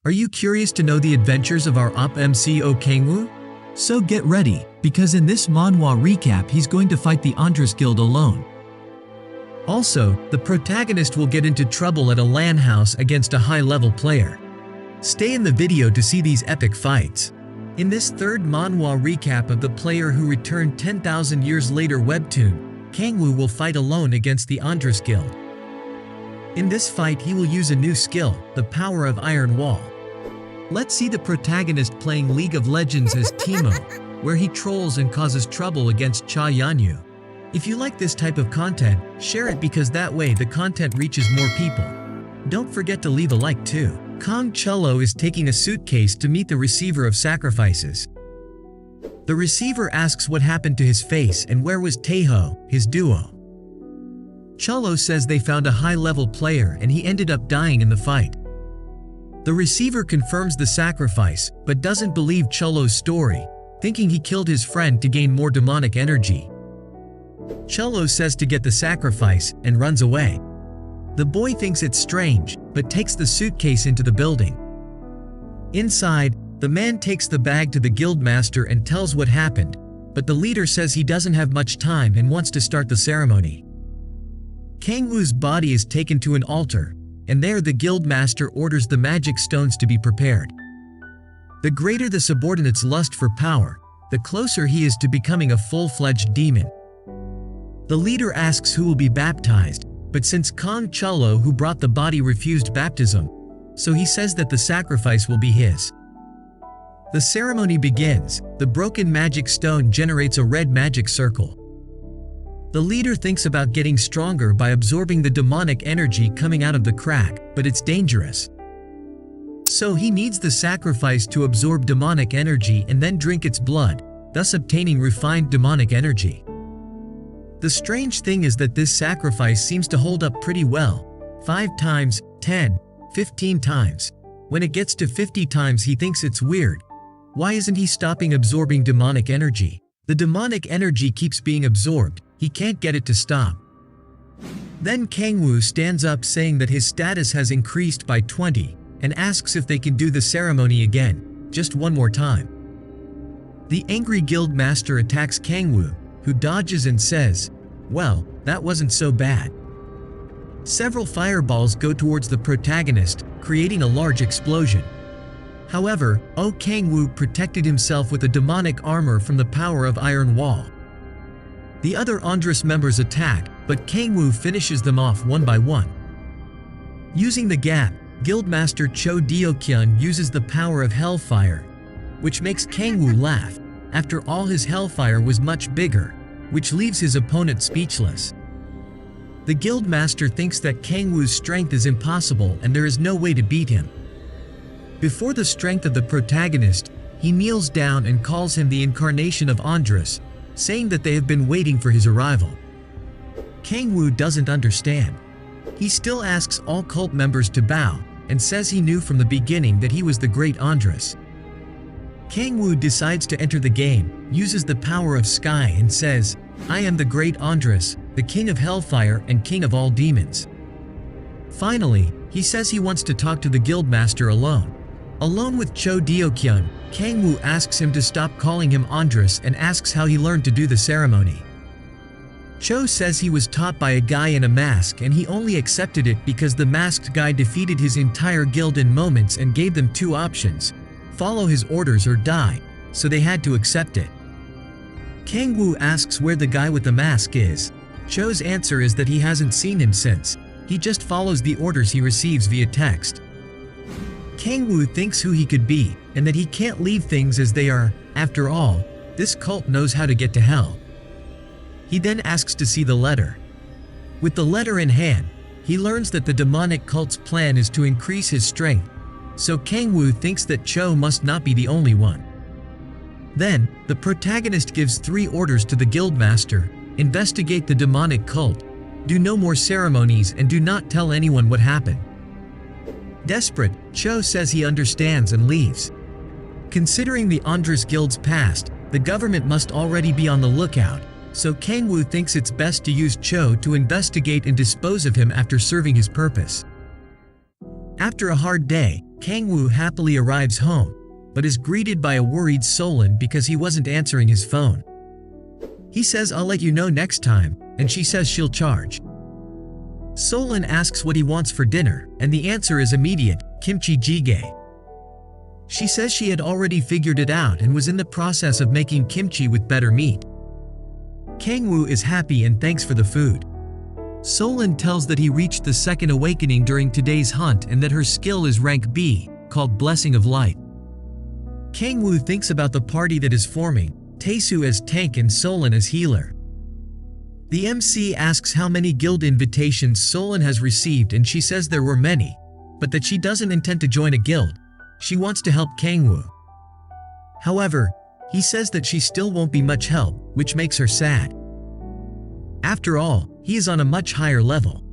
Are you curious to know the adventures of our Op MC Oh Kangwoo? So get ready, because in this Manhwa recap he's going to fight the Andres Guild alone. Also, the protagonist will get into trouble at a LAN house against a high-level player. Stay in the video to see these epic fights. In this third Manhwa recap of the player who returned 10,000 years later webtoon, Kangwoo will fight alone against the Andres Guild. In this fight he will use a new skill, the power of Iron Wall. Let's see the protagonist playing League of Legends as Timo, where he trolls and causes trouble against Cha Yanyu. If you like this type of content, share it because that way the content reaches more people. Don't forget to leave a like too. Kong Chullo is taking a suitcase to meet the receiver of sacrifices. The receiver asks what happened to his face and where was Taeho, his duo. Chullo says they found a high-level player and he ended up dying in the fight. The receiver confirms the sacrifice, but doesn't believe Chullo's story, thinking he killed his friend to gain more demonic energy. Chullo says to get the sacrifice and runs away. The boy thinks it's strange, but takes the suitcase into the building. Inside, the man takes the bag to the guildmaster and tells what happened, but the leader says he doesn't have much time and wants to start the ceremony. Kangwoo's body is taken to an altar, and there the guildmaster orders the magic stones to be prepared. The greater the subordinate's lust for power, the closer he is to becoming a full-fledged demon. The leader asks who will be baptized, but since Kong Chullo who brought the body refused baptism, so he says that the sacrifice will be his. The ceremony begins. The broken magic stone generates a red magic circle. The leader thinks about getting stronger by absorbing the demonic energy coming out of the crack, but it's dangerous. So he needs the sacrifice to absorb demonic energy and then drink its blood, thus obtaining refined demonic energy. The strange thing is that this sacrifice seems to hold up pretty well. 5 times, 10, 15 times. When it gets to 50 times he thinks it's weird. Why isn't he stopping absorbing demonic energy? The demonic energy keeps being absorbed. He can't get it to stop. Then Kangwoo stands up saying that his status has increased by 20 and asks if they can do the ceremony again, just one more time. The angry guild master attacks Kangwoo, who dodges and says, "Well, that wasn't so bad." Several fireballs go towards the protagonist, creating a large explosion. However, Oh Kangwoo protected himself with a demonic armor from the power of Iron Wall. The other Andres members attack, but Kangwoo finishes them off one by one. Using the gap, Guildmaster Cho Deokyun uses the power of Hellfire, which makes Kangwoo laugh. After all, his Hellfire was much bigger, which leaves his opponent speechless. The Guildmaster thinks that Kangwoo's strength is impossible and there is no way to beat him. Before the strength of the protagonist, he kneels down and calls him the incarnation of Andres, saying that they have been waiting for his arrival. Kangwoo doesn't understand. He still asks all cult members to bow, and says he knew from the beginning that he was the great Andres. Kangwoo decides to enter the game, uses the power of Sky and says, "I am the great Andres, the king of Hellfire and king of all demons." Finally, he says he wants to talk to the guildmaster alone. Alone with Cho Deokyun, Kangwoo asks him to stop calling him Andres and asks how he learned to do the ceremony. Cho says he was taught by a guy in a mask and he only accepted it because the masked guy defeated his entire guild in moments and gave them 2 options: follow his orders or die, so they had to accept it. Kangwoo asks where the guy with the mask is. Cho's answer is that he hasn't seen him since. He just follows the orders he receives via text. Kangwoo thinks who he could be, and that he can't leave things as they are. After all, this cult knows how to get to hell. He then asks to see the letter. With the letter in hand, he learns that the demonic cult's plan is to increase his strength, so Kangwoo thinks that Cho must not be the only one. Then, the protagonist gives 3 orders to the guildmaster: investigate the demonic cult, do no more ceremonies, and do not tell anyone what happened. Desperate, Cho says he understands and leaves. Considering the Andres Guild's past, the government must already be on the lookout, so Kangwoo thinks it's best to use Cho to investigate and dispose of him after serving his purpose. After a hard day, Kangwoo happily arrives home, but is greeted by a worried Solon because he wasn't answering his phone. He says, "I'll let you know next time," and she says she'll charge. Solon asks what he wants for dinner, and the answer is immediate: kimchi jjigae. She says she had already figured it out and was in the process of making kimchi with better meat. Kangwoo is happy and thanks for the food. Solon tells that he reached the second awakening during today's hunt and that her skill is rank B, called Blessing of Light. Kangwoo thinks about the party that is forming, Taesu as tank and Solon as healer. The MC asks how many guild invitations Solon has received, and she says there were many, but that she doesn't intend to join a guild. She wants to help Kangwoo. However, he says that she still won't be much help, which makes her sad. After all, he is on a much higher level.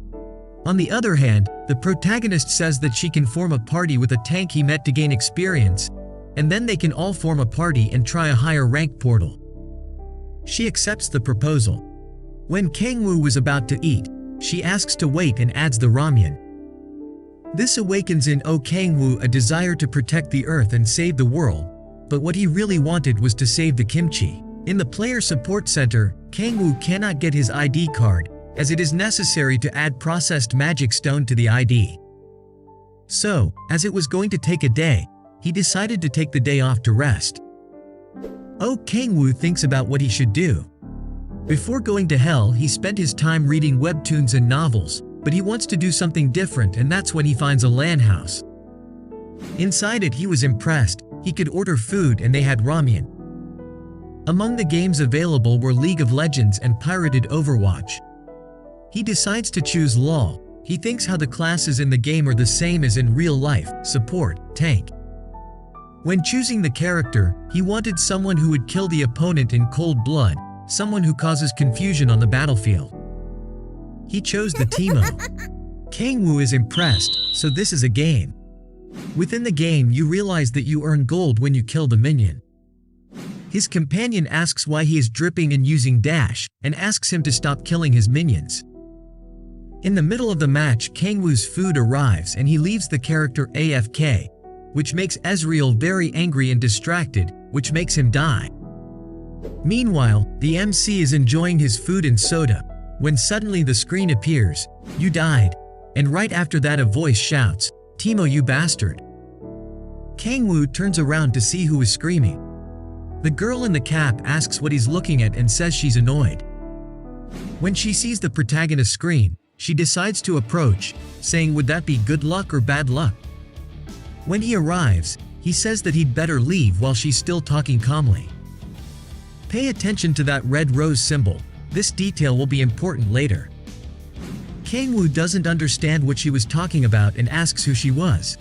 On the other hand, the protagonist says that she can form a party with a tank he met to gain experience, and then they can all form a party and try a higher rank portal. She accepts the proposal. When Kangwoo was about to eat, she asks to wait and adds the ramyun. This awakens in Kangwoo a desire to protect the earth and save the world, but what he really wanted was to save the kimchi. In the player support center, Kangwoo cannot get his ID card, as it is necessary to add processed magic stone to the ID. So, as it was going to take a day, he decided to take the day off to rest. Kangwoo thinks about what he should do. Before going to hell, he spent his time reading webtoons and novels, but he wants to do something different, and that's when he finds a LAN house. Inside it, he was impressed. He could order food and they had ramyun. Among the games available were League of Legends and pirated Overwatch. He decides to choose LoL. He thinks how the classes in the game are the same as in real life: support, tank. When choosing the character, he wanted someone who would kill the opponent in cold blood, someone who causes confusion on the battlefield. He chose the Teemo. Kangwoo is impressed, so this is a game. Within the game, you realize that you earn gold when you kill the minion. His companion asks why he is dripping and using dash, and asks him to stop killing his minions. In the middle of the match, Kangwoo's food arrives and he leaves the character AFK, which makes Ezreal very angry and distracted, which makes him die. Meanwhile, the MC is enjoying his food and soda, when suddenly the screen appears: "You died," and right after that a voice shouts, "Teemo, you bastard." Kangwoo turns around to see who is screaming. The girl in the cap asks what he's looking at and says she's annoyed. When she sees the protagonist scream, she decides to approach, saying would that be good luck or bad luck? When he arrives, he says that he'd better leave while she's still talking calmly. Pay attention to that red rose symbol. This detail will be important later. Kangwoo doesn't understand what she was talking about and asks who she was.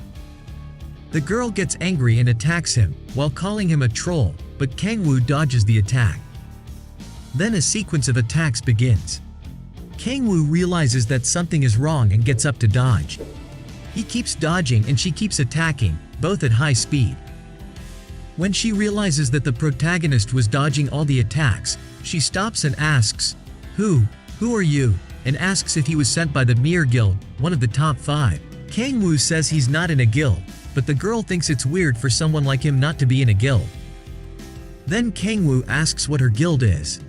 The girl gets angry and attacks him, while calling him a troll, but Kangwoo dodges the attack. Then a sequence of attacks begins. Kangwoo realizes that something is wrong and gets up to dodge. He keeps dodging and she keeps attacking, both at high speed. When she realizes that the protagonist was dodging all the attacks, she stops and asks, Who are you?" and asks if he was sent by the Mir Guild, one of the top 5. Kangwoo says he's not in a guild, but the girl thinks it's weird for someone like him not to be in a guild. Then Kangwoo asks what her guild is.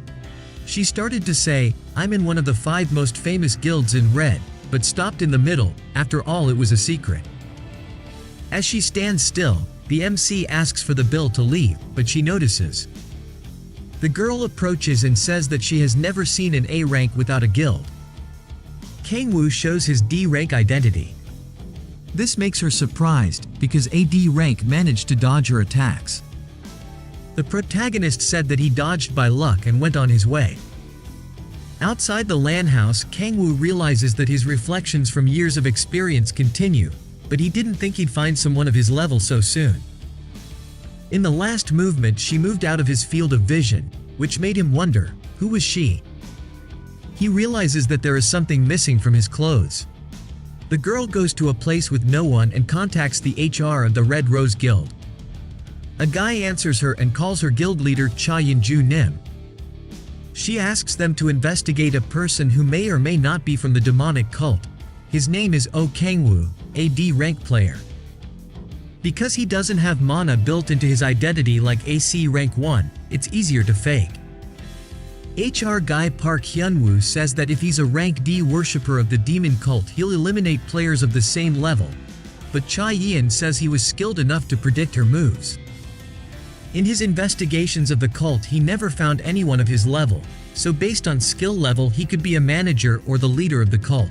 She started to say, "I'm in one of the 5 most famous guilds in red," but stopped in the middle. After all, it was a secret. As she stands still, the MC asks for the bill to leave, but she notices. The girl approaches and says that she has never seen an A rank without a guild. Kangwoo shows his D rank identity. This makes her surprised, because a D rank managed to dodge her attacks. The protagonist said that he dodged by luck and went on his way. Outside the LAN house, Kangwoo realizes that his reflections from years of experience continue, but he didn't think he'd find someone of his level so soon. In the last movement, she moved out of his field of vision, which made him wonder, who was she? He realizes that there is something missing from his clothes. The girl goes to a place with no one and contacts the HR of the Red Rose Guild. A guy answers her and calls her guild leader Cha Yinju Nim. She asks them to investigate a person who may or may not be from the demonic cult. His name is Kangwoo, a D rank player. Because he doesn't have mana built into his identity like AC rank 1, it's easier to fake. HR guy Park Hyunwoo says that if he's a rank D worshipper of the demon cult, he'll eliminate players of the same level, but Cha Yeon says he was skilled enough to predict her moves. In his investigations of the cult, he never found anyone of his level, so based on skill level he could be a manager or the leader of the cult.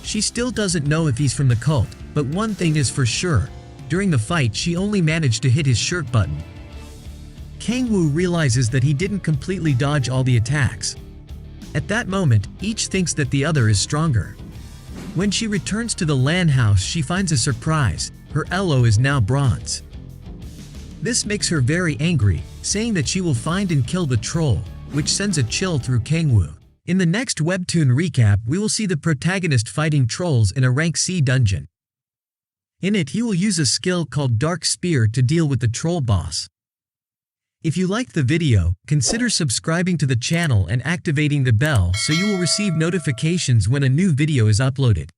She still doesn't know if he's from the cult, but one thing is for sure, during the fight she only managed to hit his shirt button. Kangwoo realizes that he didn't completely dodge all the attacks. At that moment, each thinks that the other is stronger. When she returns to the LAN house, she finds a surprise: her elo is now bronze. This makes her very angry, saying that she will find and kill the troll, which sends a chill through Kangwoo. In the next webtoon recap, we will see the protagonist fighting trolls in a rank C dungeon. In it, he will use a skill called Dark Spear to deal with the troll boss. If you liked the video, consider subscribing to the channel and activating the bell so you will receive notifications when a new video is uploaded.